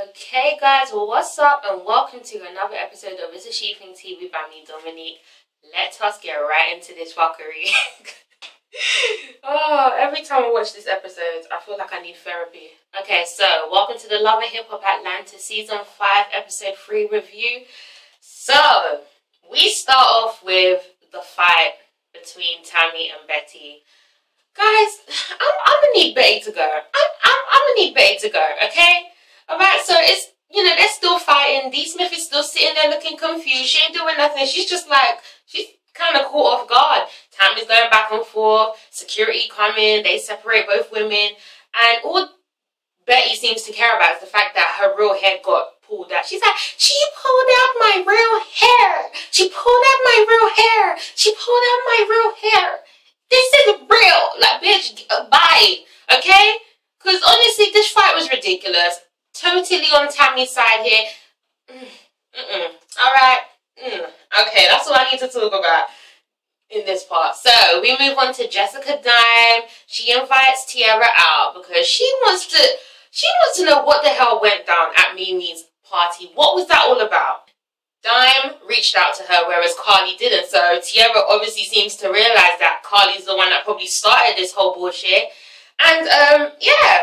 Okay guys, well what's up and welcome to another episode of ItsASheThIngTV by me, Dominique. Let us get right into this fuckery. Oh, every time I watch this episode, I feel like I need therapy. Okay, so welcome to the Love and Hip Hop Atlanta Season 5 Episode 3 review. So, we start off with the fight between Tammy and Betty. Guys, I'm gonna need Betty to go. I'm gonna need Betty to go, okay? Alright, so it's, they're still fighting. D. Smith is still sitting there looking confused. She ain't doing nothing. She's just like, she's kind of caught off guard. Tammy's going back and forth. Security coming. They separate both women. And all Betty seems to care about is the fact that her real hair got pulled out. She's like, she pulled out my real hair. She pulled out my real hair. She pulled out my real hair. This is real. Like, bitch, bye. Okay? Because honestly, this fight was ridiculous. Totally on Tammy's side here. Alright. Okay, that's all I need to talk about in this part. So, we move on to Jessica Dime. She invites Tiara out because she wants to know what the hell went down at Mimi's party. What was that all about? Dime reached out to her, whereas Carly didn't. So, Tiara obviously seems to realize that Carly's the one that probably started this whole bullshit. And, yeah.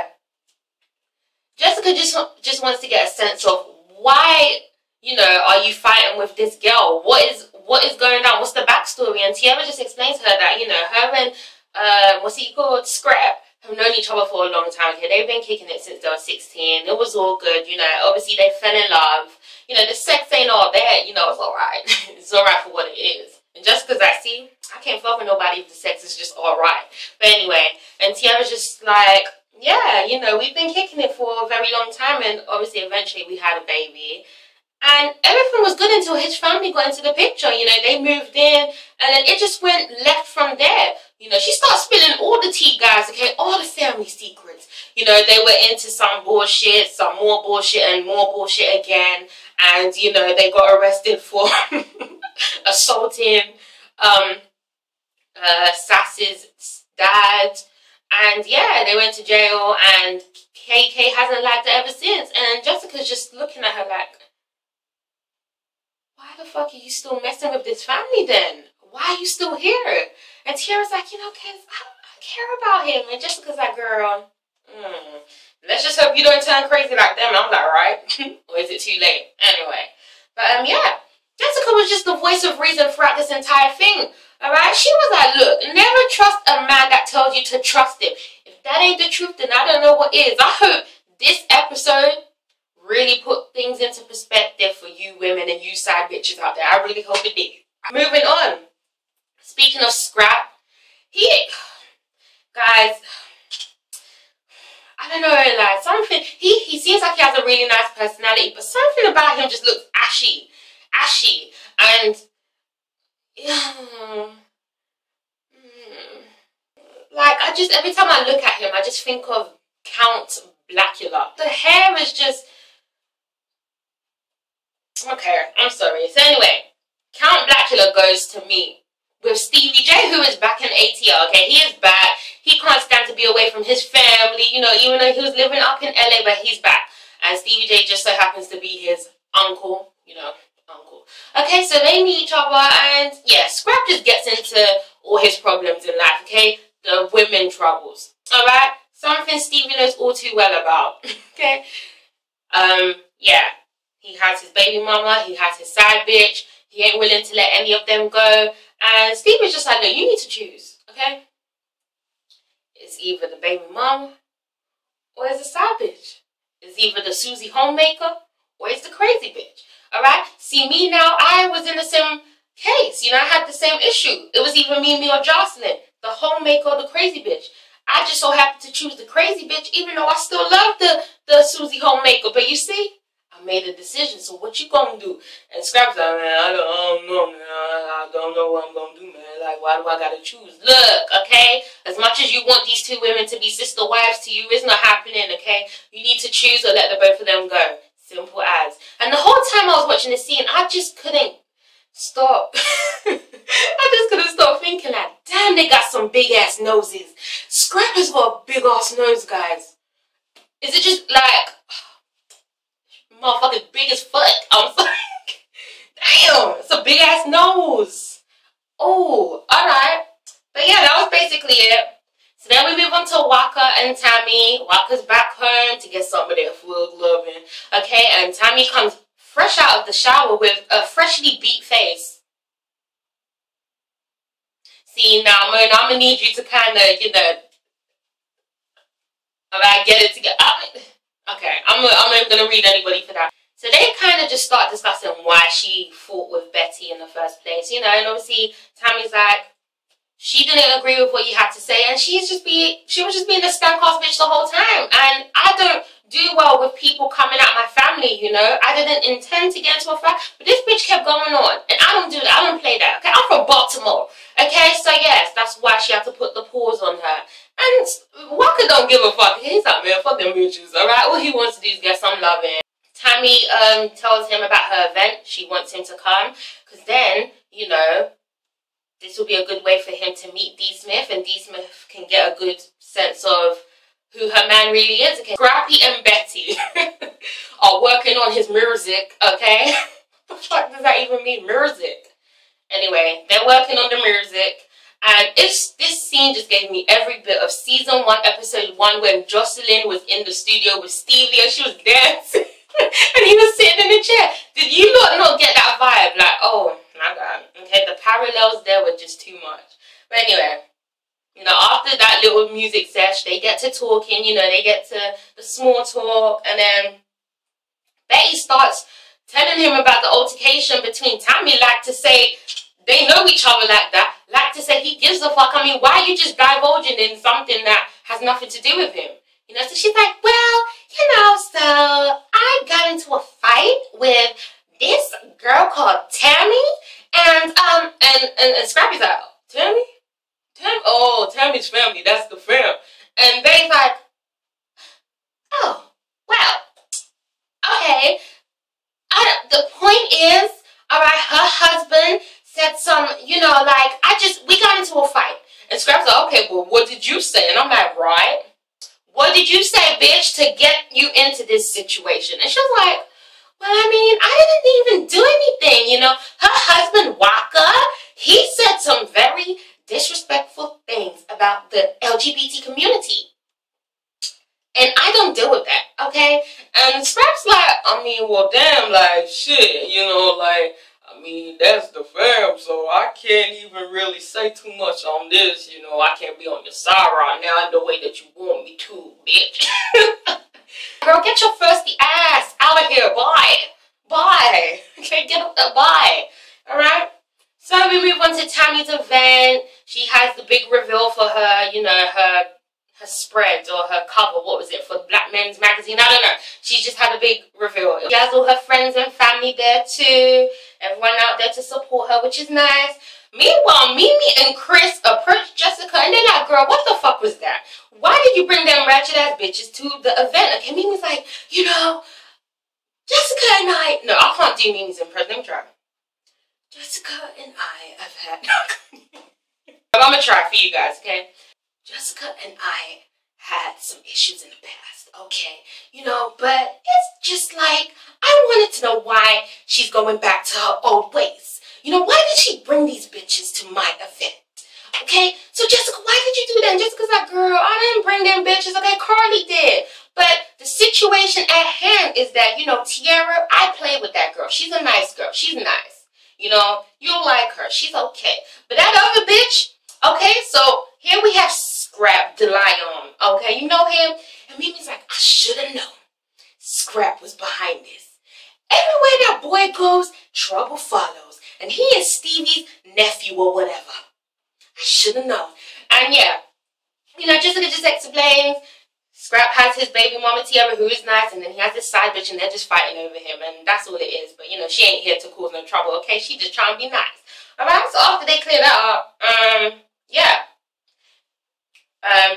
Jessica just wants to get a sense of why, are you fighting with this girl? What is going on? What's the backstory? And Tiara just explains to her that, her and, what's he called? Scrap have known each other for a long time. Okay, they've been kicking it since they were 16. It was all good, Obviously, they fell in love. The sex ain't all bad. It's all right. It's all right for what it is. And Jessica's like, see, I can't fuck with nobody if the sex is just all right. But anyway, and Tiara's just like, yeah, we've been kicking it for a very long time, and obviously eventually we had a baby. And everything was good until his family got into the picture. They moved in, and then it just went left from there. She starts spilling all the tea, guys, okay? All the family secrets. They were into some bullshit, some more bullshit, and more bullshit again. And, they got arrested for assaulting Sass's dad. And yeah, they went to jail, and KK hasn't liked it ever since. And Jessica's just looking at her like, why the fuck are you still messing with this family then? Why are you still here? And Tiara's like, kids, I care about him. And Jessica's like, girl, let's just hope you don't turn crazy like them. And I'm like, right? Or is it too late? Anyway. But yeah, Jessica was just the voice of reason throughout this entire thing. Alright, she was like, look, never trust a man that tells you to trust him. If that ain't the truth, then I don't know what is. I hope this episode really put things into perspective for you women and you side bitches out there. I really hope it did. Moving on. Speaking of Scrap, guys, I don't know, like, something, he seems like he has a really nice personality, but something about him just looks ashy, and like, every time I look at him, I just think of Count Blackula. The hair is just, okay, I'm sorry. So anyway, Count Blackula goes to meet with Stevie J, who is back in ATL, okay? He is back. He can't stand to be away from his family, even though he was living up in LA, but he's back. And Stevie J just so happens to be his uncle, uncle. Okay, so they meet each other, and yeah, Scrap just gets into all his problems in life, okay? The women troubles, alright? Something Stevie knows all too well about, okay? Yeah, he has his baby mama, he has his side bitch, he ain't willing to let any of them go, and Stevie's just like, no, you need to choose, okay? It's either the baby mama, or it's the side bitch. It's either the Susie homemaker, or it's the crazy bitch. Alright? See, me now, I was in the same case. I had the same issue. It was either me or Jocelyn. The homemaker or the crazy bitch. I just so happened to choose the crazy bitch, even though I still love the Susie homemaker. But you see, I made a decision, so what you gonna do? And Scrap's like, man, I don't know, man. I don't know what I'm gonna do, man. Like, why do I gotta choose? Look, okay? As much as you want these two women to be sister wives to you, it's not happening, okay? You need to choose or let the both of them go. Simple as. And the whole time I was watching the scene, I just couldn't stop. I just couldn't stop thinking like, damn, they got some big ass noses. Scrap has got a big ass nose, guys. Is it just like, big ass nose. Oh, alright. But yeah, that was basically it. So then we move on to Waka and Tammy. Waka's back home to get some of their full loving. Okay, and Tammy comes fresh out of the shower with a freshly beat face. See, now, Moon, I'm going to need you to kind of, you know, alright, get it together. Okay, I'm not even going to read anybody for that. So they kind of just start discussing why she fought with Betty in the first place, you know, and obviously Tammy's like, she didn't agree with what you had to say, and she was just being a stank-ass bitch the whole time, and I don't do well with people coming at my family, you know. I didn't intend to get into a fight, but this bitch kept going on, and I don't do that, I don't play that, okay? I'm from Baltimore, okay? So yes, that's why she had to put the pause on her. And Walker don't give a fuck. He's like, man, fuck them bitches, alright? All he wants to do is get some loving. Tammy tells him about her event. She wants him to come, because then, you know, this will be a good way for him to meet D. Smith, and D. Smith can get a good sense of who her man really is. Okay, Scrappy and Betty are working on his music, okay? What the fuck does that even mean, music? Anyway, they're working on the music, and this scene just gave me every bit of season 1, episode 1, when Jocelyn was in the studio with Stevie and she was dancing. And he was sitting in the chair. Did you not get that vibe? Like, oh my god. Okay, the parallels there were just too much. But anyway, you know, after that little music sesh, they get to talking, you know, they get to the small talk, and then Betty starts telling him about the altercation between Tammy, like to say, they know each other like that, like to say he gives a fuck. I mean, why are you just divulging in something that has nothing to do with him? You know, so she's like, well, you know, so I got into a fight with this girl called Tammy, and Scrappy's like, Tammy? Oh, Tammy's family, that's the fam. And Betty's like, oh, well, okay. The point is, alright, her husband said some, you know, like, we got into a fight. And Scrappy's like, okay, well, what did you say? And I'm like, right. What did you say, bitch, to get you into this situation? And she was like, well, I mean, I didn't even do anything, you know. Her husband, Waka, he said some very disrespectful things about the LGBT community. And I don't deal with that, okay? And Scrap's like, I mean, well, damn, like, shit, you know, like, I mean, that's the fam, so I can't even really say too much on this, you know. I can't be on your side right now in the way that you want me to, bitch. Girl, get your thirsty ass out of here, bye. Bye. Okay, get up there, bye. Alright? So we move on to Tammy's event. She has the big reveal for her, you know, her spread or her cover, what was it, for Black Men's Magazine, I don't know. She just had a big reveal. She has all her friends and family there too. Everyone out there to support her, which is nice. Meanwhile, Mimi and Chris approached Jessica and they're like, girl, what the fuck was that? Why did you bring them ratchet ass bitches to the event? Okay, Mimi's like, you know, Jessica and I, no, I can't do Mimi's impression, let me try. Jessica and I have had, I'm gonna try for you guys, okay? Jessica and I had some issues in the past, okay? You know, but it's just like, I wanted to know why she's going back to her old ways. You know, why did she bring these bitches to my event? Okay? So Jessica, why did you do that? And Jessica's like, girl, I didn't bring them bitches. Okay, Carly did. But the situation at hand is that, you know, Tiara, I played with that girl. She's a nice girl. She's nice. You know, you'll like her. She's okay. But that other bitch, okay, so here we have Scrap the Lion. Okay, you know him? And Mimi's like, I should have known. Scrap was behind this. Everywhere that boy goes, trouble follows. And he is Stevie's nephew or whatever. I should have known. And yeah, you know, Jessica just explains, Scrap has his baby mama Tiara, who is nice, and then he has this side bitch, and they're just fighting over him, and that's all it is. But, you know, she ain't here to cause no trouble, okay? She just trying to be nice. Alright, so after they clear that up, yeah.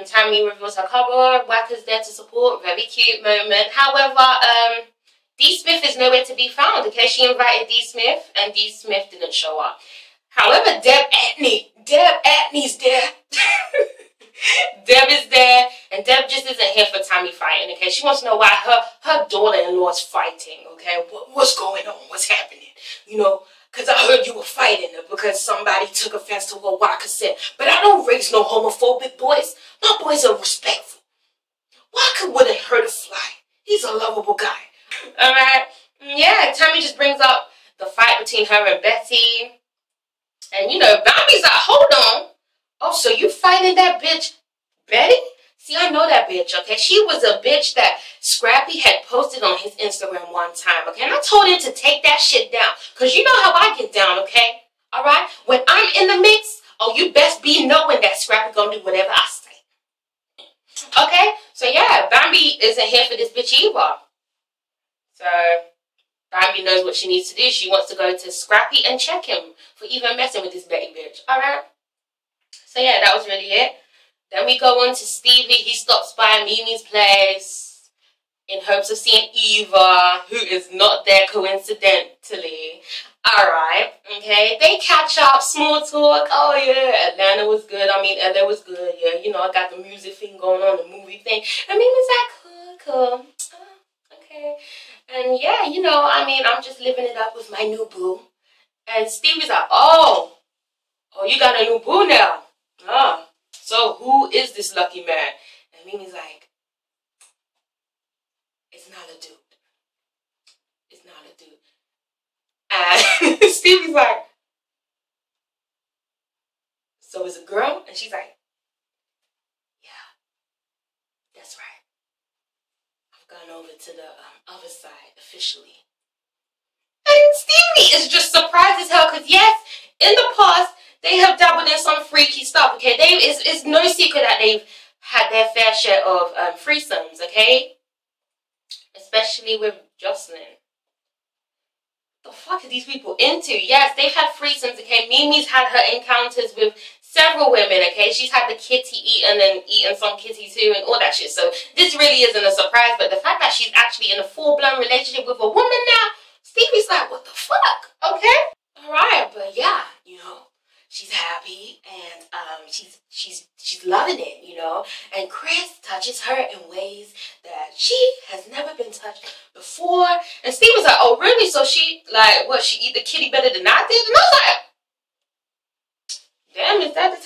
Tammy reveals her cover, Wacker's there to support, very cute moment. However, D. Smith is nowhere to be found, okay? She invited D. Smith, and D. Smith didn't show up. However, Deb Atney's there. Deb is there, and Deb just isn't here for Tammy fighting, okay? She wants to know why her daughter-in-law is fighting, okay? What's going on? What's happening? You know, because I heard you were fighting her because somebody took offense to what Waka said. But I don't raise no homophobic boys. My boys are respectful. Waka wouldn't hurt a fly. He's a lovable guy. Alright. Yeah, Tammy just brings up the fight between her and Betty. And you know, Bambi's like, hold on. Oh, so you fighting that bitch Betty? See, I know that bitch, okay? She was a bitch that Scrappy had posted on his Instagram one time, okay? And I told him to take that shit down. Because you know how I get down, okay? Alright? When I'm in the mix, oh, you best be knowing that Scrappy gonna do whatever I say. Okay? So yeah, Bambi isn't here for this bitch either. So Bambi knows what she needs to do. She wants to go to Scrappy and check him for even messing with this Betty bitch. Alright? So yeah, that was really it. Then we go on to Stevie. He stops by Mimi's place in hopes of seeing Eva, who is not there coincidentally. Alright, okay. They catch up, small talk. Oh yeah, Atlanta was good. I mean, LA was good. Yeah, you know, I got the music thing going on, the movie thing. And Mimi's like, cool. Okay. And yeah, you know, I mean, I'm just living it up with my new boo. And Stevie's like, oh, you got a new boo now. So who is this lucky man? And Mimi's like, it's not a dude. It's not a dude. And Stevie's like, so it's a girl? And she's like, yeah, that's right. I've gone over to the other side officially. And Stevie is just surprised as hell because yes, in the past, they have dabbled in some freaky stuff, okay? It's no secret that they've had their fair share of threesomes, okay? Especially with Jocelyn. What the fuck are these people into? Yes, they've had threesomes, okay? Mimi's had her encounters with several women, okay? She's had the kitty eaten and eaten some kitty too and all that shit. So this really isn't a surprise, but the fact that she's actually in a full-blown relationship with a woman now, Stevie's like, what the fuck, okay? Alright, but yeah, you know, she's happy and she's loving it, you know. And Chris touches her in ways that she has never been touched before. And Steve was like, oh really? So she like what? She eat the kitty better than I did? And I was like, damn, is that the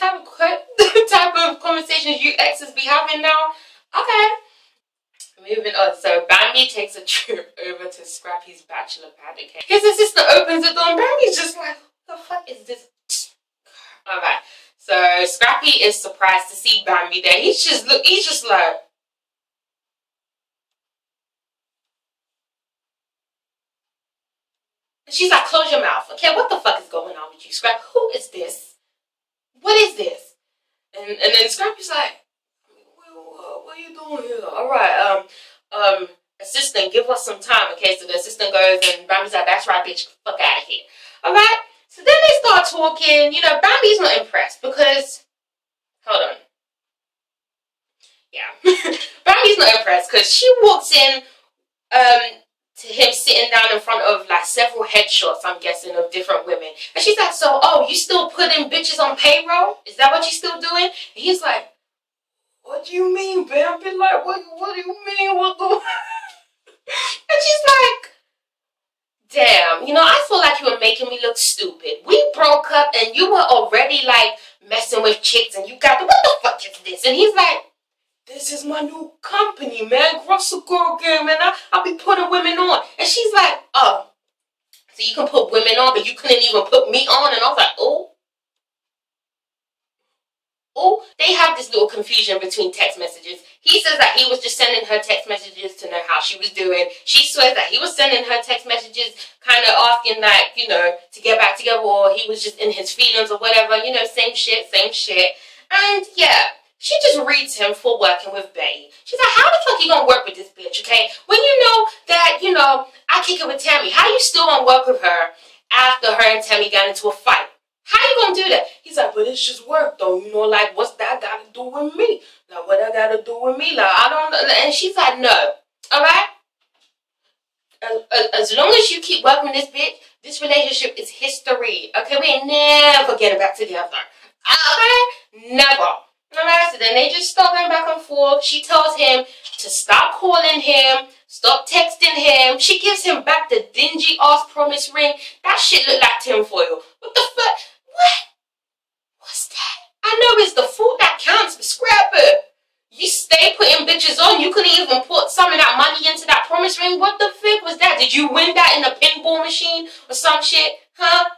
type of conversations you exes be having now? Okay. Moving on. So Bambi takes a trip over to Scrappy's bachelor pad. Okay. His assistant opens the door and Bambi's just like, what the fuck is this? Alright, so Scrappy is surprised to see Bambi there. He's just like, and she's like, close your mouth. Okay, what the fuck is going on with you, Scrappy? Who is this? What is this? And then Scrappy's like, what are you doing here? Alright, assistant, give us some time. Okay, so the assistant goes and Bambi's like, that's right, bitch, fuck out of here. Alright? So then they start talking. You know, Bambi's not impressed because, hold on. Yeah. Bambi's not impressed because she walks in to him sitting down in front of like several headshots, I'm guessing, of different women. And she's like, so, oh, you still putting bitches on payroll? Is that what you still doing? And he's like, what do you mean, Bambi? Like, what do you mean? What the... And she's like, damn, you know, I feel like you were making me look stupid. We broke up and you were already like messing with chicks and you got, what the fuck is this? And he's like, this is my new company, man. Russell Girl Game, man. I'll be putting women on. And she's like, oh, so you can put women on, but you couldn't even put me on. And I was like, oh. Oh, they have this little confusion between text messages. He says that he was just sending her text messages to know how she was doing. She swears that he was sending her text messages kind of asking like, you know, to get back together, or he was just in his feelings or whatever. You know, same shit, same shit. And yeah, she just reads him for working with Betty. She's like, how the fuck you gonna work with this bitch, okay? When you know that, you know, I kick it with Tammy, how you still gonna work with her after her and Tammy got into a fight? How you gonna do that? He's like, but it's just work though, you know, like, what's that got to do with me? Like, what that got to do with me? Like, I don't know. And she's like, no, alright? As long as you keep working with this bitch, this relationship is history, okay? We ain't never getting back together, okay? Never. Alright, so then they just start going back and forth. She tells him to stop calling him, stop texting him. She gives him back the dingy ass promise ring. That shit looked like tinfoil. What the fuck? What? What's that? I know it's the fault that counts, but scrap it. You stay putting bitches on. You couldn't even put some of that money into that promise ring. What the fuck was that? Did you win that in a pinball machine or some shit? Huh?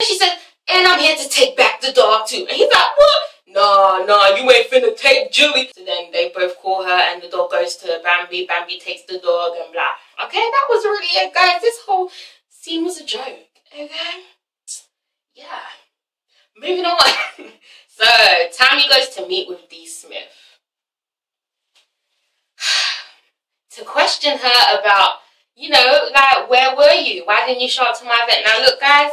She said, and I'm here to take back the dog too. And he's like, what? Nah, you ain't finna take Julie. So then they both call her and the dog goes to Bambi. Bambi takes the dog and blah. Okay, that was really it, guys. This whole scene was a joke. Okay? Yeah. Moving on. So, Tammy goes to meet with D. Smith to question her about, you know, like, where were you? Why didn't you show up to my event? Now, look, guys,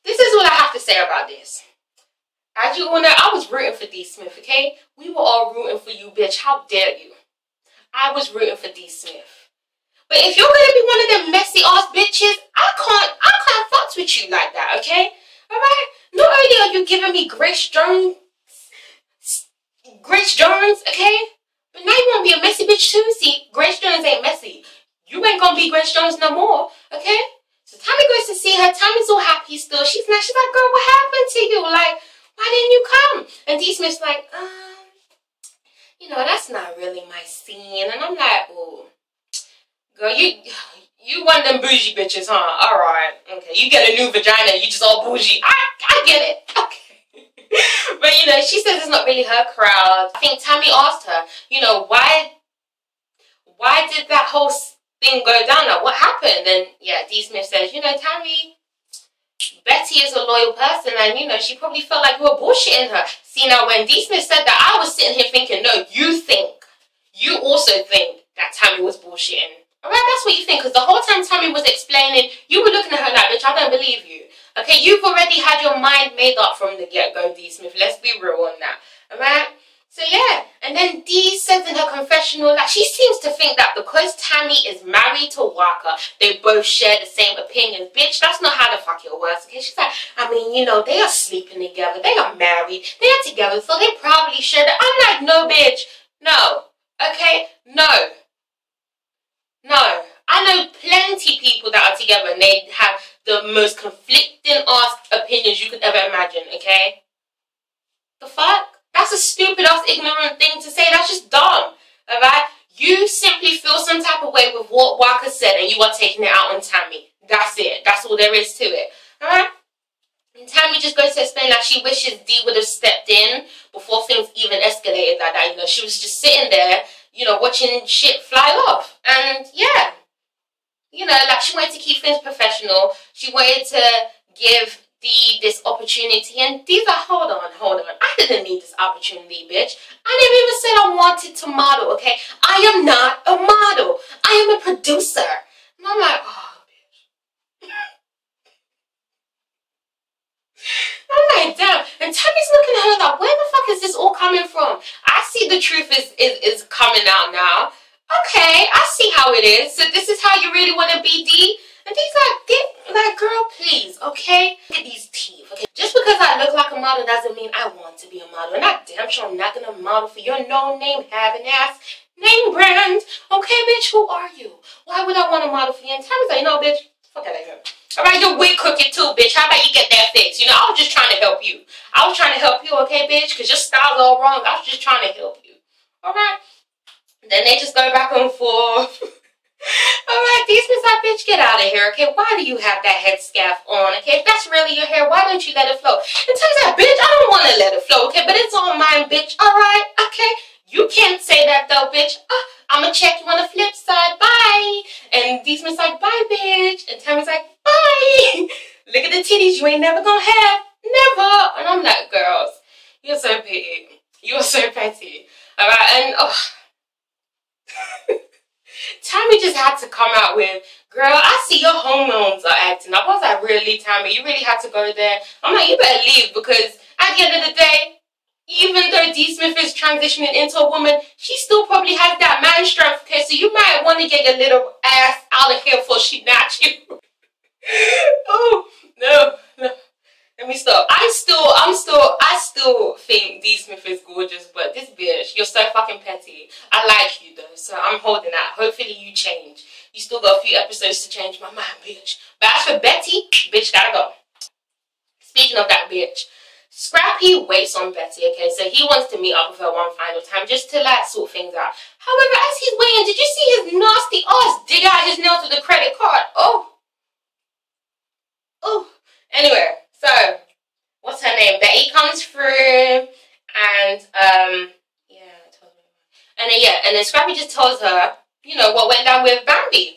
this is all I have to say about this. As you all know, I was rooting for D. Smith, okay? We were all rooting for you, bitch. How dare you? I was rooting for D. Smith. But if you're gonna be one of them messy ass bitches, I can't fuck with you like that, okay? Alright? Not only are you giving me Grace Jones, okay? But now you want to be a messy bitch too. See, Grace Jones ain't messy. You ain't gonna be Grace Jones no more, okay? So Tammy goes to see her. Tammy's all happy still. She's like, girl, what happened to you? Like, why didn't you come? And D. Smith's like, you know, that's not really my scene. And I'm like, oh, girl, you one of them bougie bitches, huh? All right, okay. You get a new vagina, you just all bougie. I get it, okay. But, you know, she says it's not really her crowd. I think Tammy asked her, you know, why did that whole thing go down? Like, what happened? And, yeah, D. Smith says, you know, Tammy, Betty is a loyal person, and, you know, she probably felt like you were bullshitting her. See, now, when D. Smith said that, I was sitting here thinking, no, you also think that Tammy was bullshitting. Alright, that's what you think, because the whole time Tammy was explaining, you were looking at her like, bitch, I don't believe you. Okay, you've already had your mind made up from the get-go, D. Smith. Let's be real on that. Alright? So, yeah. And then Dee says in her confessional, like, she seems to think that because Tammy is married to Walker, they both share the same opinions. Bitch, that's not how the fuck it works, okay? She's like, I mean, you know, they are sleeping together. They are married. They are together, so they probably share that. I'm like, no, bitch. No. Okay? No. No, I know plenty people that are together and they have the most conflicting ass opinions you could ever imagine, okay? The fuck? That's a stupid ass ignorant thing to say. That's just dumb, alright? You simply feel some type of way with what Walker said and you are taking it out on Tammy. That's it. That's all there is to it, alright? And Tammy just goes to explain that she wishes Dee would have stepped in before things even escalated like that. You know, she was just sitting there, you know, watching shit fly off. And yeah, you know, like, she wanted to keep things professional. She wanted to give Dee this opportunity. And Dee's like, hold on. I didn't need this opportunity, bitch. I never even said I wanted to model, okay? I am not a model. I am a producer. And I'm like, oh, bitch. I'm like, damn. And Tammy's looking at her like, where the fuck is this all coming from? I see the truth is coming out now. Okay, I see how it is. So this is how you really want to be, Dee? And Dee's like, girl, please, okay? Look at these teeth, okay? Just because I look like a model doesn't mean I want to be a model. And I damn sure I'm not going to model for your no-name having ass name brand. Okay, bitch, who are you? Why would I want to model for you? And Tammy's like, no, bitch, fuck that here. Alright, your wig crooked too, bitch. How about you get that fixed? You know, I was just trying to help you. I was trying to help you, okay, bitch? Because your style's all wrong. I was just trying to help you. Alright? Then they just go back and forth. Alright, these Miss like, bitch, get out of here, okay? Why do you have that headscarf on, okay? If that's really your hair, why don't you let it flow? And Tammy's like, bitch, I don't want to let it flow, okay? But it's all mine, bitch. Alright, okay? You can't say that though, bitch. I'm gonna check you on the flip side. Bye. And these Miss like, bye, bitch. And Tammy's like, bye. Look at the titties you ain't never gonna have. Never. And I'm like, girls, you're so petty. You're so petty. Alright, and Tammy just had to come out with, girl, I see your hormones are acting up. I was like, really, Tammy? You really had to go there? I'm like, you better leave, because at the end of the day, even though D. Smith is transitioning into a woman, she still probably has that man strength, okay? So you might want to get your little ass out of here before she knocks you. Oh, no. Let me stop. I still think D Smith is gorgeous, but this bitch, you're so fucking petty. I like you though, so I'm holding out. Hopefully you change. You still got a few episodes to change my mind, bitch. But as for Betty, bitch gotta go. Speaking of that bitch, Scrappy waits on Betty, okay? So he wants to meet up with her one final time just to like sort things out. However, as he's waiting, did you see his nasty ass dig out his nails with a credit card? Oh. Anyway, so what's her name? Betty comes through, and and then Scrappy just tells her, you know, what went down with Bambi.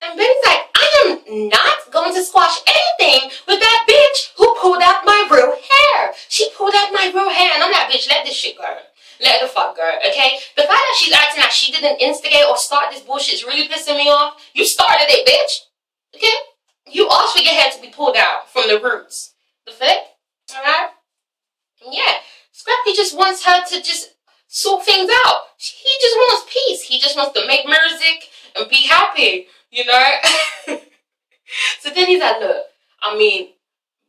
And Betty's like, I am not going to squash anything with that bitch who pulled out my real hair. She pulled out my real hair, and I'm like, bitch, let this shit go. Let the fuck go, okay? The fact that she's acting like she didn't instigate or start this bullshit is really pissing me off. You started it, bitch. Okay? You asked for your hair to be pulled out from the roots. The fuck? Alright? Yeah. Scrappy just wants her to just sort things out. He just wants peace. He just wants to make music and be happy, you know? So then he's like, look, I mean,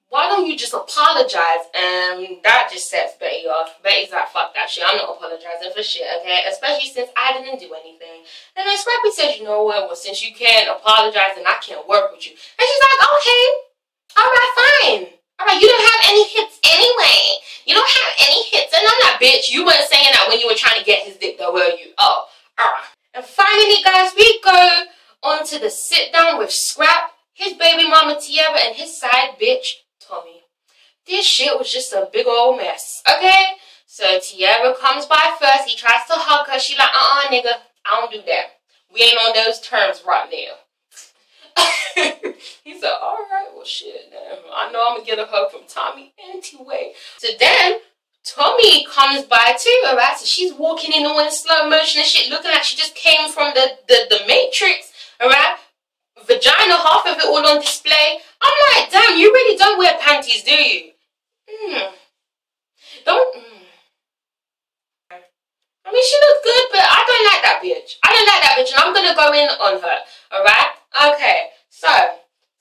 why don't you just apologize? And that just sets Betty off. Betty's like, fuck that shit. I'm not apologizing for shit, okay? Especially since I didn't do anything. And then Scrappy says, you know what? Well, since you can't apologize, then I can't work with you. And she's like, okay. Alright, fine. Alright, you don't have any hits anyway. You don't have any hits. And I'm like, bitch, you weren't saying that when you were trying to get his dick, though, were you? Oh, alright. And finally, guys, we go on to the sit down with Scrap, his baby mama Tiara, and his side bitch, Tommy. This shit was just a big old mess, okay? So Tiara comes by first. He tries to hug her. She like, nigga, I don't do that. We ain't on those terms right now. He said, alright, well shit, damn. I know I'm gonna get a hug from Tommy anyway. So then Tommy comes by too, alright? So she's walking in all in slow motion and shit, looking like she just came from the Matrix, alright? Vagina, half of it all on display. I'm like, damn, you really don't wear panties, do you? I mean, she looks good, but I don't like that bitch. I don't like that bitch, and I'm gonna go in on her, alright? Okay, so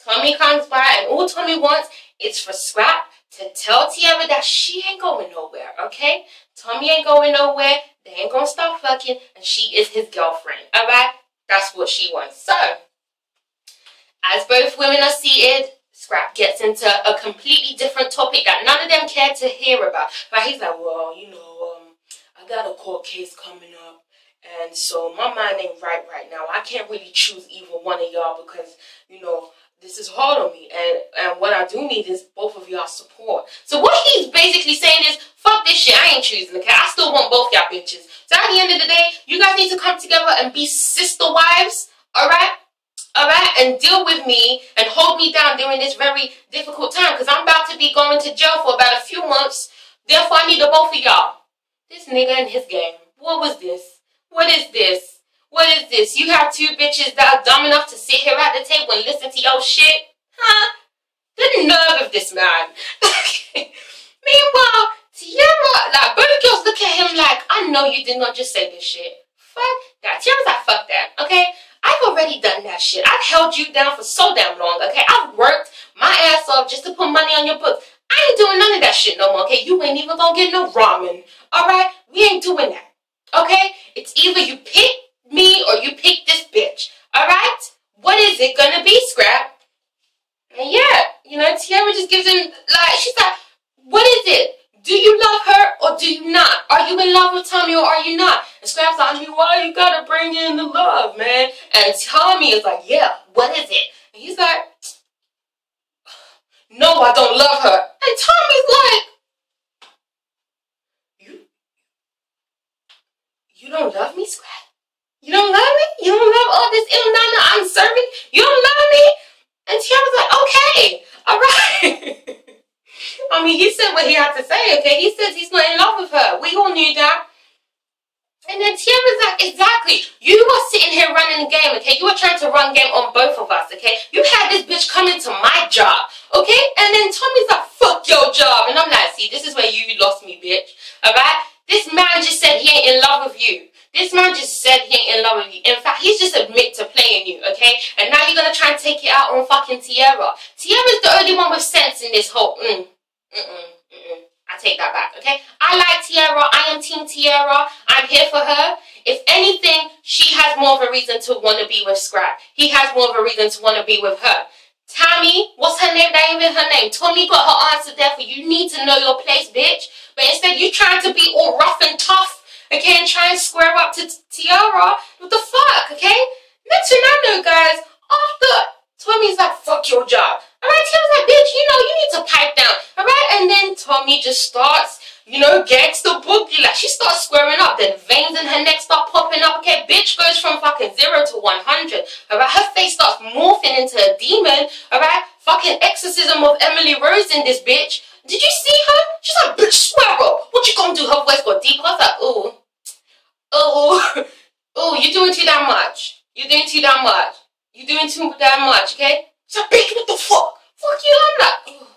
Tommy comes by, and all Tommy wants is for Scrap to tell Tiara that she ain't going nowhere, okay? Tommy ain't going nowhere, they ain't gonna stop fucking, and she is his girlfriend, alright? That's what she wants. So, as both women are seated, Scrap gets into a completely different topic that none of them care to hear about. But he's like, well, you know, I got a court case coming up, and so my mind ain't right now. I can't really choose either one of y'all because, you know, this is hard on me, and what I do need is both of y'all support. So what he's basically saying is, fuck this shit, I ain't choosing, okay? I still want both y'all bitches. So at the end of the day, you guys need to come together and be sister wives, alright? Alright, and deal with me and hold me down during this very difficult time, because I'm about to be going to jail for about a few months. Therefore, I need the both of y'all. This nigga and his game. What was this? What is this? What is this? You have two bitches that are dumb enough to sit here at the table and listen to your shit? Huh? The nerve of this man. Meanwhile, Tiara, like, both girls look at him like, I know you did not just say this shit. Fuck that. Tiara's like, fuck that, okay? I've already done that shit. I've held you down for so damn long, okay? I've worked my ass off just to put money on your books. I ain't doing none of that shit no more, okay? You ain't even gonna get no ramen, alright? We ain't doing that, okay? It's either you pick me or you pick this bitch, alright? What is it gonna be, Scrap? And yeah, you know, Tiara just gives him, like, she's like, what is it? Do you love her or do you not? Are you in love with Tommy or are you not? And Scrap's like, I mean, why you gotta bring in the love, man? And Tommy is like, yeah, what is it? And he's like, no, I don't love her. And Tommy's like, you don't love me, Scrap? You don't love me? You don't love all this ill nana I'm serving? You don't love me? And Tiara's like, okay, all right. I mean, he said what he had to say, okay? He says he's not in love with her. We all knew that. And then Tiara's like, exactly. You were sitting here running the game, okay? You were trying to run game on both of us, okay? You had this bitch come into my job, okay? And then Tommy's like, fuck your job. And I'm like, see, this is where you lost me, bitch. Alright? This man just said he ain't in love with you. This man just said he ain't in love with you. In fact, he's just admit to playing you, okay? And now you're gonna try and take it out on fucking Tiara. Tiara's the only one with sense in this whole, I take that back, okay? I like Tiara. I am Team Tiara. I'm here for her. If anything, she has more of a reason to want to be with Scrap. He has more of a reason to want to be with her. Tammy, what's her name? That ain't even her name. Tommy got her answer there for you. Need to know your place, bitch. But instead, you trying to be all rough and tough, okay, and try and square up to Tiara. What the fuck, okay? Next thing I know, guys, after Tommy's like, fuck your job. Alright, Tiara's like, bitch, you know, you need to pipe down. Alright, and then Tommy just starts, you know, gangster boogie. Like, she starts squaring up. Then veins in her neck start popping up. Okay, bitch goes from fucking 0 to 100. Alright, her face starts morphing into a demon. Alright, fucking exorcism of Emily Rose in this bitch. Did you see her? She's like, bitch, square up. What you gonna do? Her voice got deep. I was like, ooh. Oh, you're doing too damn much. You're doing too damn much. You're doing too damn much, okay? So, bitch, what the fuck? Fuck you, I'm like, ugh.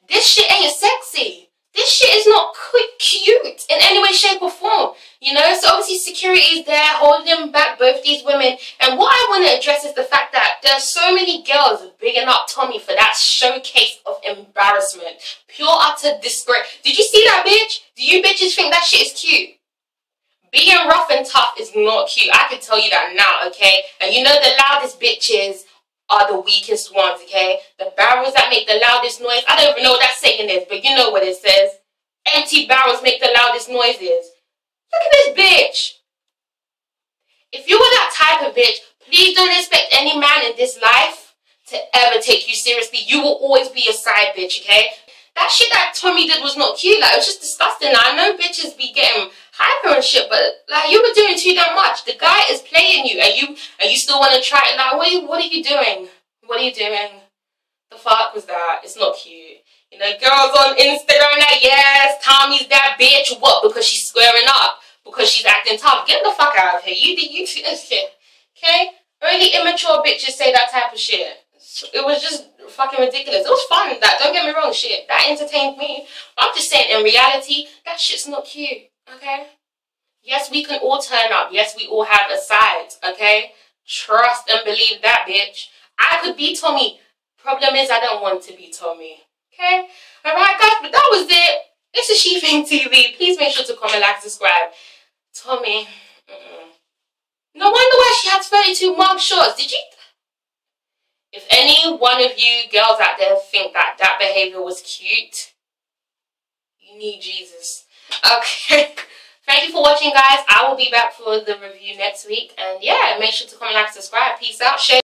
This shit ain't sexy. This shit is not cute in any way, shape, or form. You know, so obviously security is there holding back both these women. And what I want to address is the fact that there's so many girls bigging up Tommy for that showcase of embarrassment. Pure utter disgrace. Did you see that, bitch? Do you bitches think that shit is cute? Being rough and tough is not cute. I can tell you that now, okay? And you know the loudest bitches are the weakest ones, okay? The barrels that make the loudest noise. I don't even know what that saying is, but you know what it says. Empty barrels make the loudest noises. Look at this bitch. If you were that type of bitch, please don't expect any man in this life to ever take you seriously. You will always be a side bitch, okay? That shit that Tommy did was not cute. Like, it was just disgusting. Now, I know bitches be getting hyper and shit, but like, you were doing too damn much. The guy is playing you, and you still want to try it. Like, what are you doing? What are you doing? The fuck was that? It's not cute. You know, girls on Instagram like, yes, Tommy's that bitch. What? Because she's squaring up. Because she's acting tough. Get the fuck out of here. You okay? Only immature bitches say that type of shit. It was just fucking ridiculous. It was fun. That, don't get me wrong, shit. That entertained me. But I'm just saying, in reality, that shit's not cute. Okay? Yes, we can all turn up. Yes, we all have a side. Okay? Trust and believe that, bitch. I could be Tommy. Problem is, I don't want to be Tommy. Okay? Alright, guys, but that was it. This is ItsASheThIngTV. Please make sure to comment, like, subscribe. Tommy. No wonder why she has 32 mug shots. Did you? If any one of you girls out there think that that behavior was cute, you need Jesus. Okay. Thank you for watching, guys. I will be back for the review next week. And yeah, make sure to comment, like, subscribe. Peace out. Share.